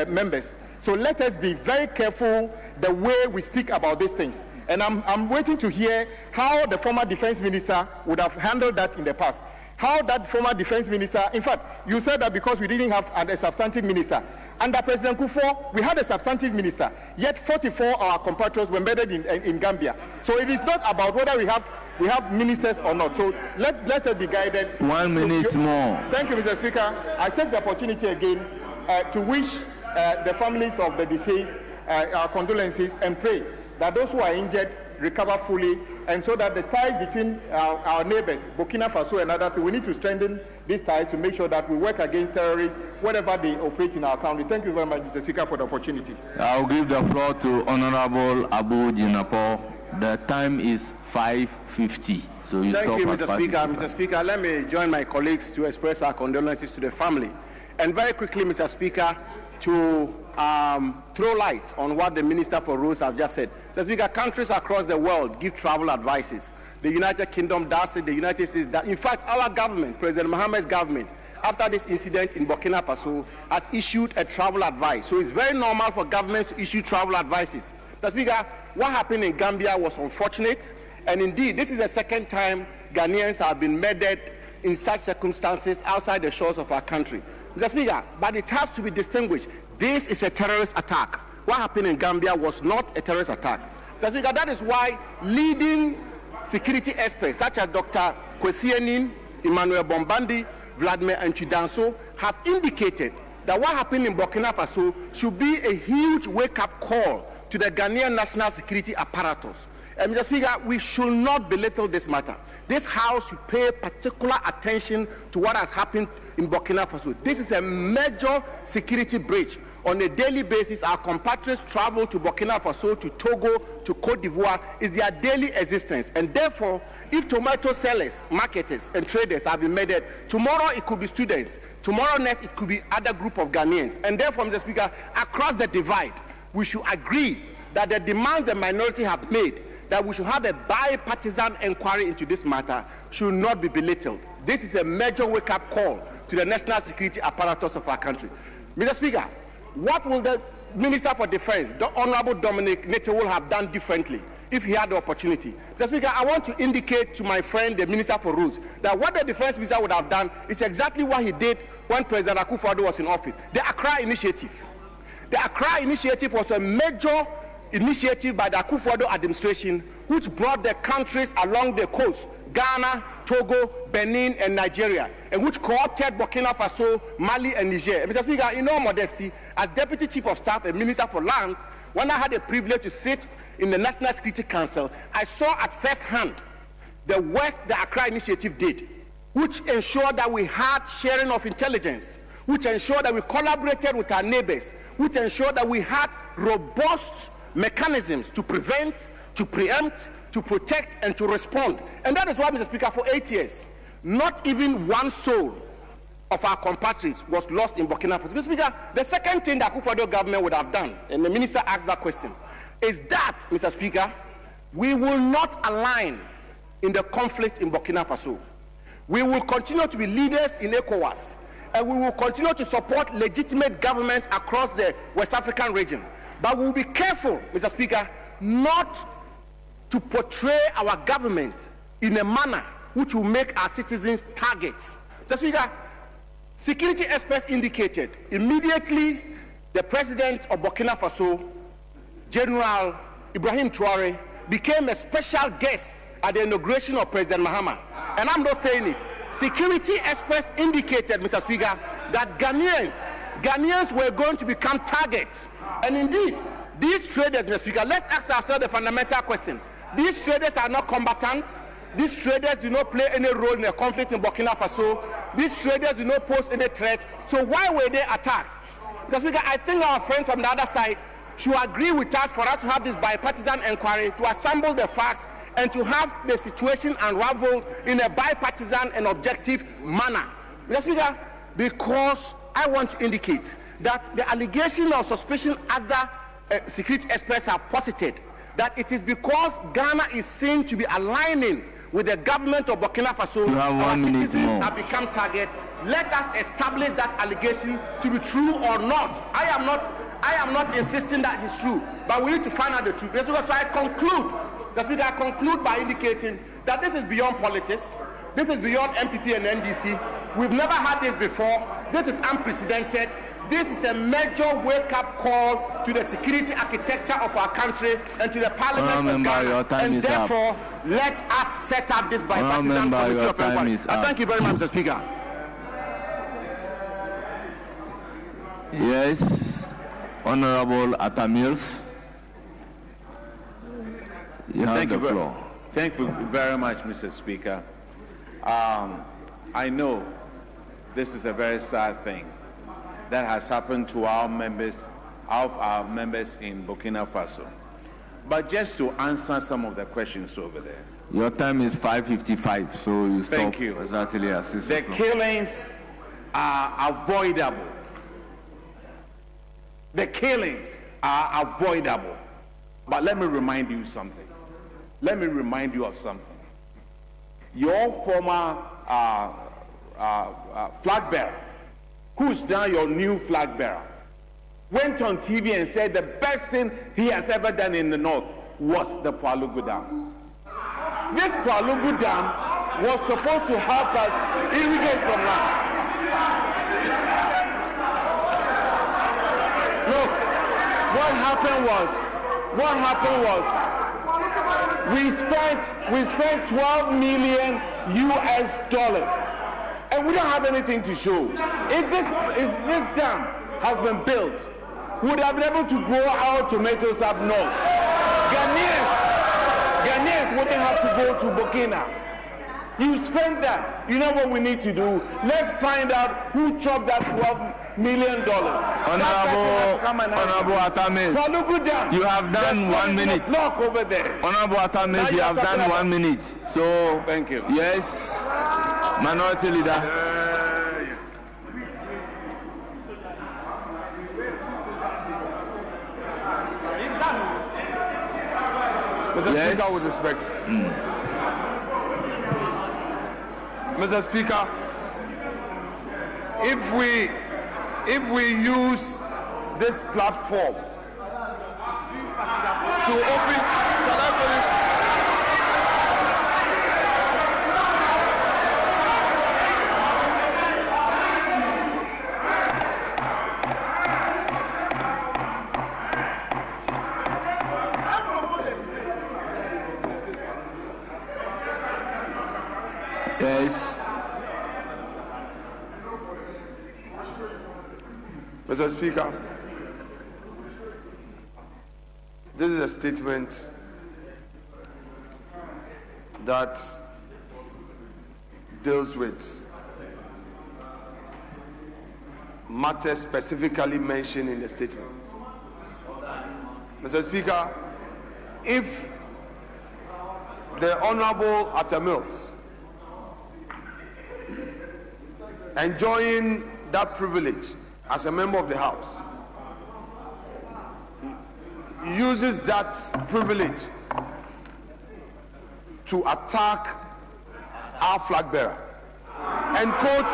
members. So let us be very careful the way we speak about these things. And I'm waiting to hear how the former defense minister would have handled that in the past. How that former defense minister, in fact, you said that because we didn't have a substantive minister. Under President Kufuor, we had a substantive minister, yet 44 of our compatriots were embedded in Gambia. So it is not about whether we have ministers or not. So let us be guided. 1 minute more. Thank you, Mr. Speaker. I take the opportunity again to wish the families of the deceased our condolences and pray that those who are injured recover fully, and so that the ties between our neighbors, Burkina Faso and other things, we need to strengthen these ties to make sure that we work against terrorists wherever they operate in our country. Thank you very much, Mr. Speaker, for the opportunity. I'll give the floor to Honorable Abu Jinapo. The time is 5:50, so you stop. Thank you, Mr. Speaker. 5:55. Mr. Speaker, let me join my colleagues to express our condolences to the family. And very quickly, Mr. Speaker, to throw light on what the Minister for Roads have just said. Mr. Speaker, countries across the world give travel advices. The United Kingdom does it, the United States does. In fact, our government, President Mohammed's government, after this incident in Burkina Faso, has issued a travel advice. So it's very normal for governments to issue travel advices. Mr. Speaker, what happened in Gambia was unfortunate, and indeed, this is the second time Ghanaians have been murdered in such circumstances outside the shores of our country. Mr. Speaker, but it has to be distinguished. This is a terrorist attack. What happened in Gambia was not a terrorist attack. Mr. Speaker, that is why leading security experts such as Dr. Kwesi Emmanuel Bombandi, Vladimir Nchidanso have indicated that what happened in Burkina Faso should be a huge wake-up call to the Ghanaian national security apparatus. And Mr. Speaker, we should not belittle this matter. This House should pay particular attention to what has happened in Burkina Faso. This is a major security breach. On a daily basis, our compatriots travel to Burkina Faso, to Togo, to Cote d'Ivoire. It's their daily existence. And therefore, if tomato sellers, marketers, and traders have been murdered, tomorrow it could be students. Tomorrow next, it could be other group of Ghanaians. And therefore, Mr. Speaker, across the divide, we should agree that the demands the minority have made, that we should have a bipartisan inquiry into this matter, should not be belittled. This is a major wake-up call to the national security apparatus of our country. Mr. Speaker, what will the Minister for Defense, the Honorable Dominic Netewol, have done differently if he had the opportunity? Mr. Speaker, I want to indicate to my friend, the Minister for Roads, that what the Defense Minister would have done is exactly what he did when President Akufo-Addo was in office. The Accra Initiative. The Accra Initiative was a major initiative by the Akufo-Addo administration, which brought the countries along the coast, Ghana, Togo, Benin, and Nigeria, and which co-opted Burkina Faso, Mali, and Niger. And Mr. Speaker, in all modesty, as Deputy Chief of Staff and Minister for Lands, when I had the privilege to sit in the National Security Council, I saw at first hand the work the Accra Initiative did, which ensured that we had sharing of intelligence, which ensured that we collaborated with our neighbors, which ensured that we had robust mechanisms to prevent, to preempt, to protect, and to respond. And that is why, Mr. Speaker, for 8 years, not even one soul of our compatriots was lost in Burkina Faso. Mr. Speaker, the second thing the Akufo-Addo government would have done, and the minister asked that question, is that, Mr. Speaker, we will not align in the conflict in Burkina Faso. We will continue to be leaders in ECOWAS, and we will continue to support legitimate governments across the West African region. But we will be careful, Mr. Speaker, not to portray our government in a manner which will make our citizens targets. Mr. Speaker, security experts indicated immediately the president of Burkina Faso, General Ibrahim Traoré, became a special guest at the inauguration of President Mahama. And I'm not saying it. Security experts indicated, Mr. Speaker, that Ghanaians were going to become targets. And indeed, these traders, Mr. Speaker, let's ask ourselves the fundamental question. These traders are not combatants. These traders do not play any role in the conflict in Burkina Faso. These traders do not pose any threat. So why were they attacked? Mr. Speaker, I think our friends from the other side should agree with us for us to have this bipartisan inquiry, to assemble the facts, and to have the situation unraveled in a bipartisan and objective manner. Mr. Speaker, because I want to indicate that the allegation or suspicion other security experts have posited, that it is because Ghana is seen to be aligning with the government of Burkina Faso, our citizens have become targets. Let us establish that allegation to be true or not. I am not insisting that it's true, but we need to find out the truth. So I conclude by indicating that this is beyond politics. This is beyond MPP and NDC. We've never had this before. This is unprecedented. This is a major wake-up call to the security architecture of our country and to the Parliament of Ghana. And therefore, let us set up this bipartisan committee of inquiry. Thank you very much, Mr. Speaker. Yes, Honorable Atamils. You have the floor. Thank you very much, Mr. Speaker. I know this is a very sad thing that has happened to our members in Burkina Faso. But just to answer some of the questions over there. Your time is 5:55, so you stop. Thank you. Exactly as the killings are avoidable. the killings are avoidable. But let me remind you something. Let me remind you of something. Your former flag bearer, who's now your new flag bearer, went on TV and said the best thing he has ever done in the north was the Palugu Dam. This Palugu Dam was supposed to help us irrigate some land. Look, what happened was we spent 12 million US dollars, and we don't have anything to show. If this dam has been built, we would have been able to grow our tomatoes up north. Ghanaians wouldn't have to go to Burkina. You spend that. You know what we need to do? Let's find out who chopped that $12 million. Honorable Atamis, you have done 1 minute. Block over there. Honorable Atamis, you have done 1 minute. So, thank you. Yes, Minority Leader. Mr. Speaker, with respect. Mr. Speaker, if we use this platform to open, can I finish? Yes. Mr. Speaker, this is a statement that deals with matters specifically mentioned in the statement. Mr. Speaker, if the Honorable Atta Mills, enjoying that privilege as a member of the House, uses that privilege to attack our flag bearer and quote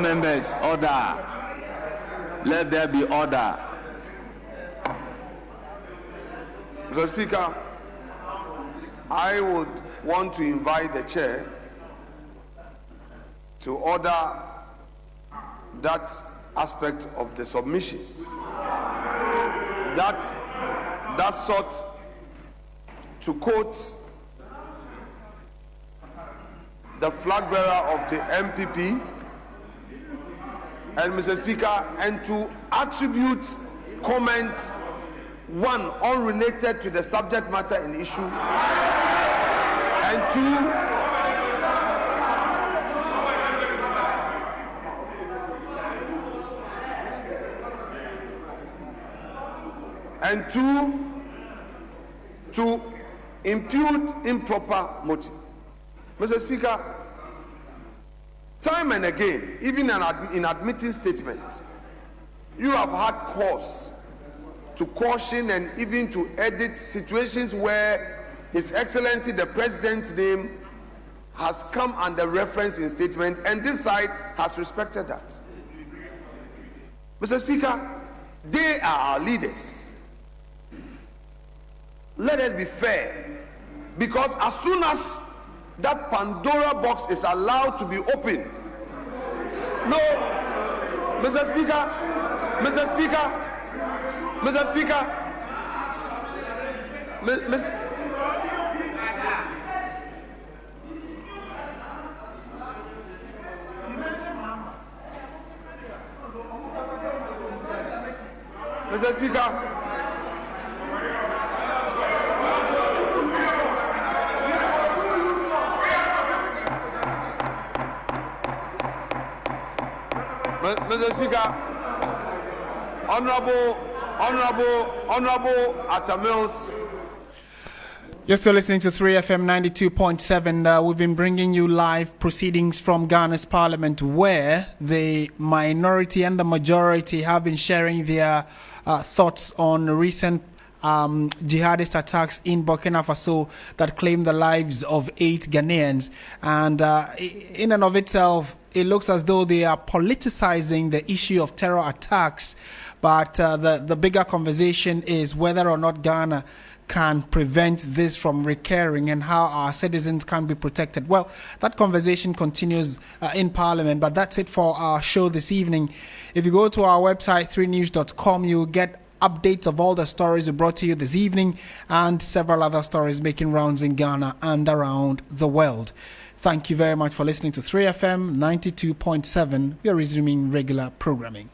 members, order. Let there be order. Mr. Speaker, I would want to invite the chair to order that aspect of the submissions that sought to quote the flag bearer of the MPP, and Mr. Speaker, and to attribute comment one unrelated to the subject matter in issue, and to impute improper motive. Mr. Speaker, time and again, even in admitting statements, you have had cause to caution and even to edit situations where His Excellency the President's name has come under reference in statement, and this side has respected that. Mr. Speaker, they are our leaders. Let us be fair, because as soon as that Pandora box is allowed to be open, no, Mr. Speaker, Mr. Speaker, Mr. Speaker, Honorable Atta Mills. You're still listening to 3FM 92.7. We've been bringing you live proceedings from Ghana's parliament, where the minority and the majority have been sharing their thoughts on recent jihadist attacks in Burkina Faso that claimed the lives of 8 Ghanaians. And in and of itself, it looks as though they are politicizing the issue of terror attacks. But the bigger conversation is whether or not Ghana can prevent this from recurring and how our citizens can be protected. Well, that conversation continues in Parliament, but that's it for our show this evening. If you go to our website, 3news.com, you'll get updates of all the stories we brought to you this evening and several other stories making rounds in Ghana and around the world. Thank you very much for listening to 3FM 92.7. We are resuming regular programming.